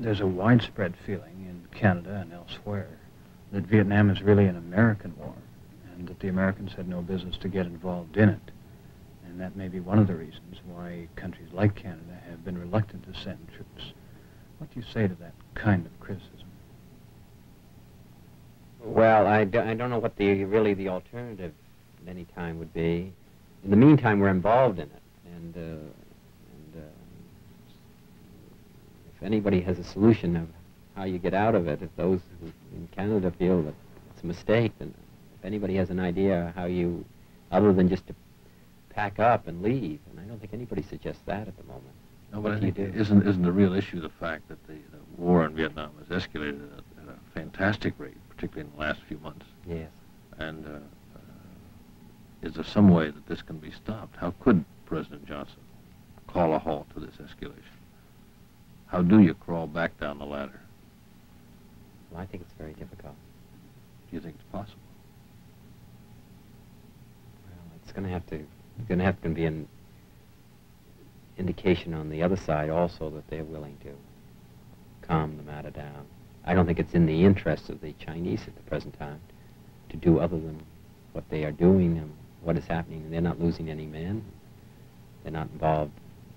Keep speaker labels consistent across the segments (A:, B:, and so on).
A: there's a widespread feeling in Canada and elsewhere that Vietnam is really an American war, and that the Americans had no business to get involved in it. And that may be one of the reasons why countries like Canada have been reluctant to send troops. What do you say to that kind of criticism?
B: Well, I don't know what really the alternative at any time would be. In the meantime, we're involved in it, and if anybody has a solution of how you get out of it, if those who in Canada feel that it's a mistake, then if anybody has an idea how you, other than just to pack up and leave, and I don't think anybody suggests that at the moment.
C: No, but I think isn't the real issue the fact that the war in Vietnam has escalated at a fantastic rate, particularly in the last few months?
B: Yes.
C: And is there some way that this can be stopped? How could President Johnson call a halt to this escalation? How do you crawl back down the ladder?
B: Well, I think it's very difficult.
C: Do you think it's possible?
B: Well, it's going to have to be an indication on the other side also that they're willing to calm the matter down. I don't think it's in the interest of the Chinese at the present time to do other than what they are doing and what is happening. They're not losing any men. They're not involved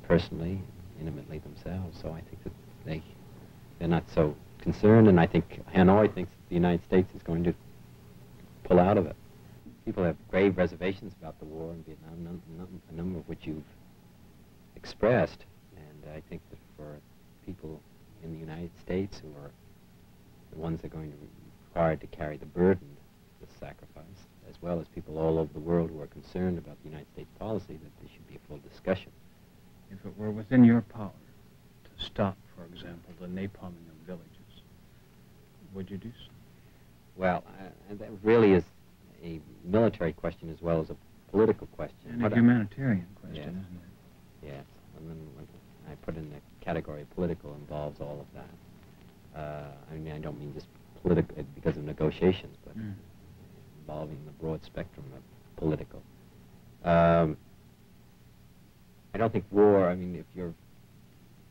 B: personally, intimately themselves. So I think that they're not so concerned, and I think Hanoi thinks that the United States is going to pull out of it. People have grave reservations about the war in Vietnam, a number of which you've expressed, and I think that for people in the United States who are the ones that are going to be required to carry the burden of this sacrifice, as well as people all over the world who are concerned about the United States policy, that there should be a full discussion.
A: If it were within your power to stop, for example, the napalming of villages, would you do so?
B: Well, that really is a military question as well as a political question.
A: And a humanitarian question,
B: yes,
A: isn't it?
B: Yes, and then when I put in the category of political involves all of that. I mean, I don't mean just political because of negotiations, but involving the broad spectrum of political. I don't think war, I mean, if you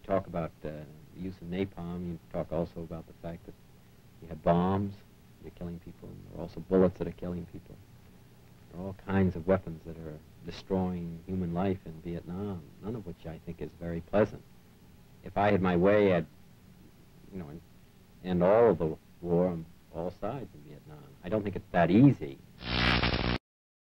B: talk about the use of napalm, you talk also about the fact that you have bombs that are killing people, and there are also bullets that are killing people. There are all kinds of weapons that are destroying human life in Vietnam, none of which I think is very pleasant. If I had my way, I'd, you know, end all of the war on all sides in Vietnam. I don't think it's that easy.